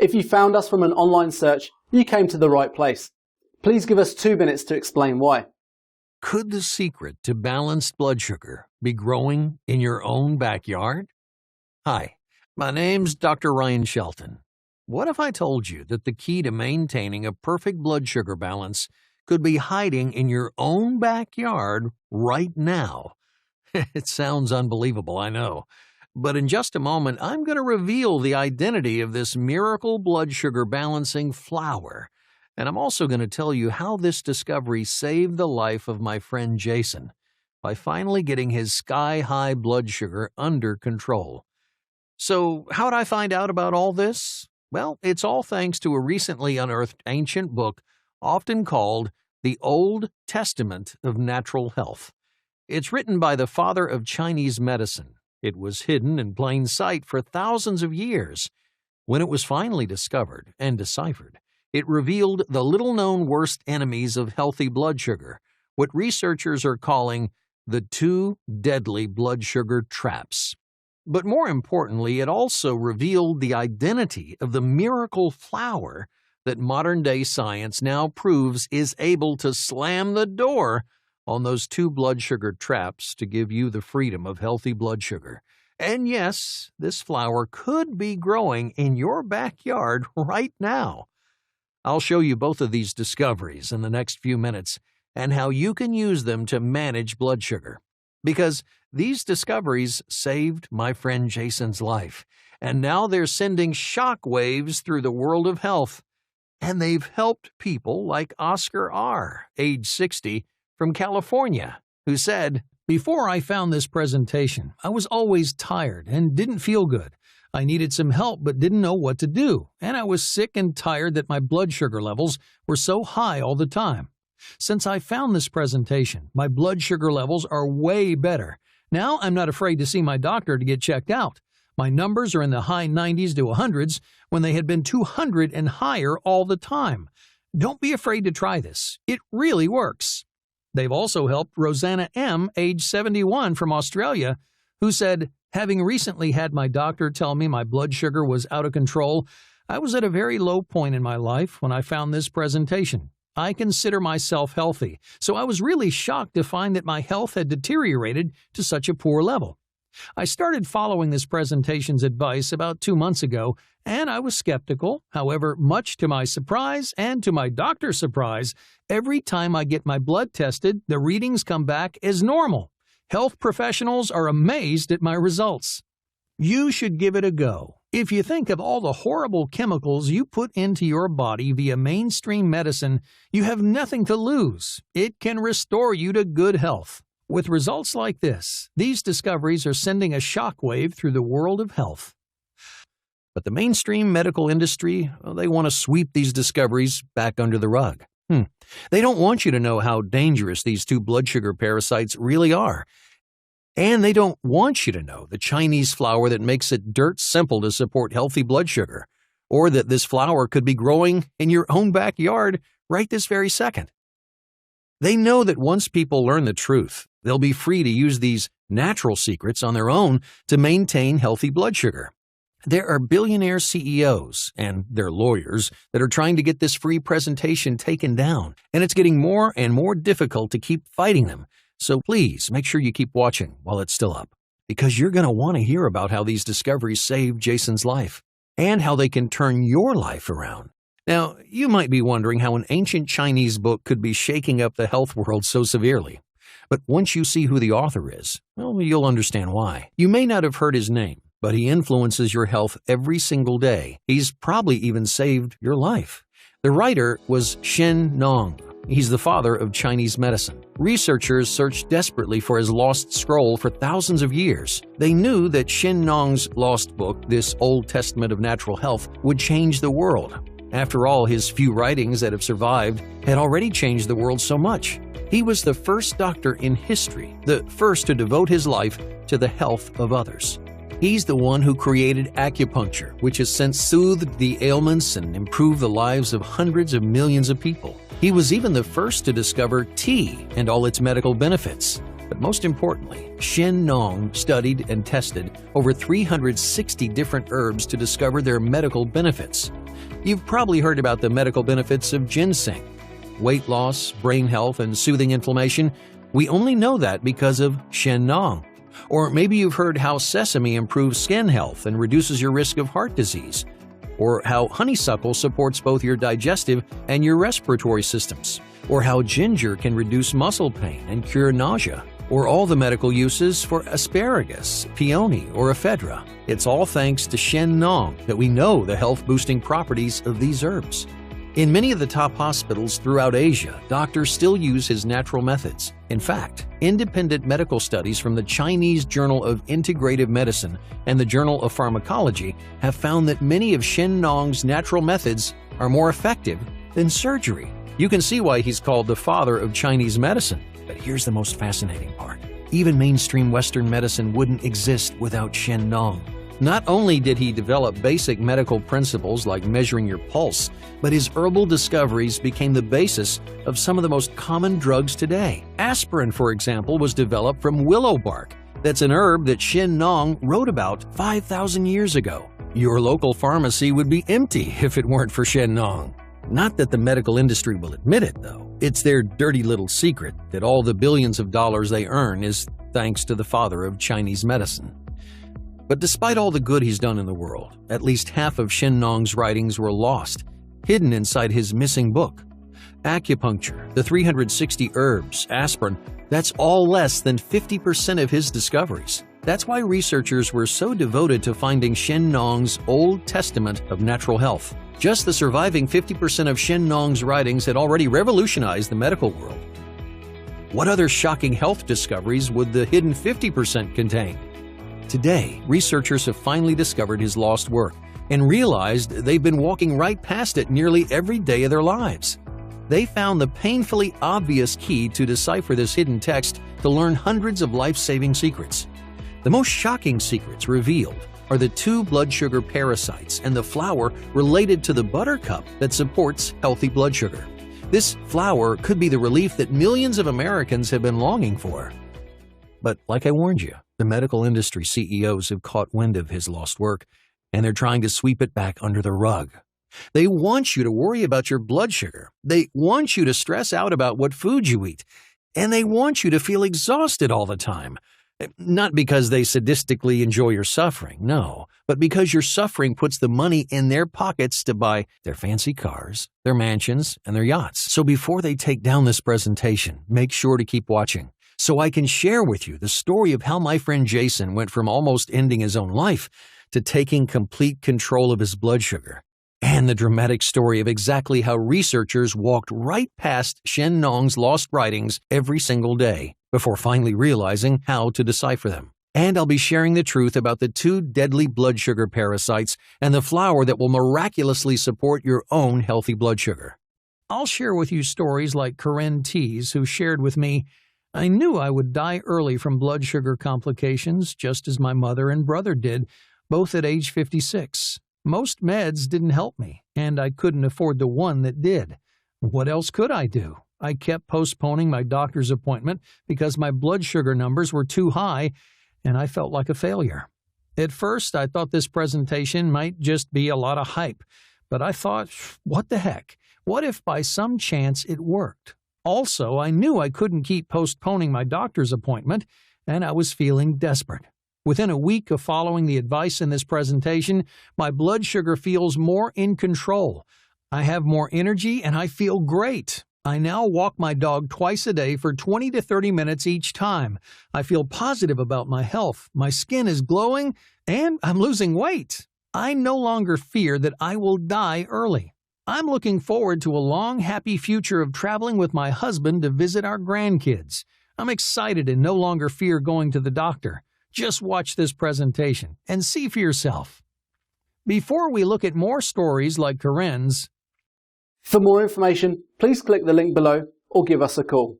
If you found us from an online search, you came to the right place. Please give us 2 minutes to explain why. Could the secret to balanced blood sugar be growing in your own backyard? Hi, my name's Dr. Ryan Shelton. What if I told you that the key to maintaining a perfect blood sugar balance could be hiding in your own backyard right now? It sounds unbelievable, I know. But in just a moment, I'm going to reveal the identity of this miracle blood sugar balancing flower. And I'm also going to tell you how this discovery saved the life of my friend Jason by finally getting his sky-high blood sugar under control. So how'd I find out about all this? Well, it's all thanks to a recently unearthed ancient book often called the Old Testament of Natural Health. It's written by the father of Chinese medicine. It was hidden in plain sight for thousands of years. When it was finally discovered and deciphered, it revealed the little-known worst enemies of healthy blood sugar, what researchers are calling the 2 deadly blood sugar traps. But more importantly, it also revealed the identity of the miracle flower that modern-day science now proves is able to slam the door on those 2 blood sugar traps to give you the freedom of healthy blood sugar. And yes, this flower could be growing in your backyard right now. I'll show you both of these discoveries in the next few minutes and how you can use them to manage blood sugar. Because these discoveries saved my friend Jason's life, and now they're sending shock waves through the world of health. And they've helped people like Oscar R., age 60, from California, who said, "Before I found this presentation, I was always tired and didn't feel good. I needed some help but didn't know what to do, and I was sick and tired that my blood sugar levels were so high all the time. Since I found this presentation, my blood sugar levels are way better. Now I'm not afraid to see my doctor to get checked out. My numbers are in the high 90s to 100s when they had been 200 and higher all the time. Don't be afraid to try this. It really works." They've also helped Rosanna M., age 71, from Australia, who said, "Having recently had my doctor tell me my blood sugar was out of control, I was at a very low point in my life when I found this presentation. I consider myself healthy, so I was really shocked to find that my health had deteriorated to such a poor level. I started following this presentation's advice about 2 months ago, and I was skeptical. However, much to my surprise and to my doctor's surprise, every time I get my blood tested, the readings come back as normal. Health professionals are amazed at my results. You should give it a go. If you think of all the horrible chemicals you put into your body via mainstream medicine, you have nothing to lose. It can restore you to good health. With results like this, these discoveries are sending a shockwave through the world of health. But the mainstream medical industry, they want to sweep these discoveries back under the rug. They don't want you to know how dangerous these 2 blood sugar parasites really are. And they don't want you to know the Chinese flower that makes it dirt simple to support healthy blood sugar, or that this flower could be growing in your own backyard right this very second. They know that once people learn the truth, they'll be free to use these natural secrets on their own to maintain healthy blood sugar. There are billionaire CEOs and their lawyers that are trying to get this free presentation taken down, and it's getting more and more difficult to keep fighting them. So please make sure you keep watching while it's still up, because you're going to want to hear about how these discoveries saved Jason's life and how they can turn your life around. Now, you might be wondering how an ancient Chinese book could be shaking up the health world so severely. But once you see who the author is, well, you'll understand why. You may not have heard his name, but he influences your health every single day. He's probably even saved your life. The writer was Shen Nong. He's the father of Chinese medicine. Researchers searched desperately for his lost scroll for thousands of years. They knew that Shen Nong's lost book, this Old Testament of Natural Health, would change the world. After all, his few writings that have survived had already changed the world so much. He was the first doctor in history, the first to devote his life to the health of others. He's the one who created acupuncture, which has since soothed the ailments and improved the lives of hundreds of millions of people. He was even the first to discover tea and all its medical benefits. But most importantly, Shen Nong studied and tested over 360 different herbs to discover their medical benefits. You've probably heard about the medical benefits of ginseng. Weight loss, brain health, and soothing inflammation. We only know that because of Shen Nong. Or maybe you've heard how sesame improves skin health and reduces your risk of heart disease. Or how honeysuckle supports both your digestive and your respiratory systems. Or how ginger can reduce muscle pain and cure nausea. Or all the medical uses for asparagus, peony, or ephedra. It's all thanks to Shen Nong that we know the health-boosting properties of these herbs. In many of the top hospitals throughout Asia, doctors still use his natural methods. In fact, independent medical studies from the Chinese Journal of Integrative Medicine and the Journal of Pharmacology have found that many of Shen Nong's natural methods are more effective than surgery. You can see why he's called the father of Chinese medicine. But here's the most fascinating part. Even mainstream Western medicine wouldn't exist without Shen Nong. Not only did he develop basic medical principles like measuring your pulse, but his herbal discoveries became the basis of some of the most common drugs today. Aspirin, for example, was developed from willow bark. That's an herb that Shen Nong wrote about 5,000 years ago. Your local pharmacy would be empty if it weren't for Shen Nong. Not that the medical industry will admit it, though. It's their dirty little secret that all the billions of dollars they earn is thanks to the father of Chinese medicine. But despite all the good he's done in the world, at least half of Shen Nong's writings were lost, hidden inside his missing book. Acupuncture, the 360 herbs, aspirin, that's all less than 50% of his discoveries. That's why researchers were so devoted to finding Shen Nong's Old Testament of natural health. Just the surviving 50% of Shen Nong's writings had already revolutionized the medical world. What other shocking health discoveries would the hidden 50% contain? Today, researchers have finally discovered his lost work and realized they've been walking right past it nearly every day of their lives. They found the painfully obvious key to decipher this hidden text to learn hundreds of life-saving secrets. The most shocking secrets revealed are the 2 blood sugar parasites and the flower related to the buttercup that supports healthy blood sugar. This flower could be the relief that millions of Americans have been longing for. But like I warned you, the medical industry CEOs have caught wind of his lost work, and they're trying to sweep it back under the rug. They want you to worry about your blood sugar. They want you to stress out about what food you eat. And they want you to feel exhausted all the time. Not because they sadistically enjoy your suffering, no, but because your suffering puts the money in their pockets to buy their fancy cars, their mansions, and their yachts. So before they take down this presentation, make sure to keep watching, so I can share with you the story of how my friend Jason went from almost ending his own life to taking complete control of his blood sugar, and the dramatic story of exactly how researchers walked right past Shen Nong's lost writings every single day before finally realizing how to decipher them. And I'll be sharing the truth about the 2 deadly blood sugar parasites and the flower that will miraculously support your own healthy blood sugar. I'll share with you stories like Corinne Tees, who shared with me, "I knew I would die early from blood sugar complications, just as my mother and brother did, both at age 56. Most meds didn't help me, and I couldn't afford the one that did. What else could I do? I kept postponing my doctor's appointment because my blood sugar numbers were too high, and I felt like a failure. At first, I thought this presentation might just be a lot of hype, but I thought, what the heck? What if by some chance it worked? Also, I knew I couldn't keep postponing my doctor's appointment, and I was feeling desperate. Within a week of following the advice in this presentation, my blood sugar feels more in control. I have more energy, and I feel great. I now walk my dog twice a day for 20 to 30 minutes each time. I feel positive about my health. My skin is glowing, and I'm losing weight. I no longer fear that I will die early. I'm looking forward to a long, happy future of traveling with my husband to visit our grandkids. I'm excited and no longer fear going to the doctor. Just watch this presentation and see for yourself." Before we look at more stories like Corinne's, For more information, please click the link below or give us a call.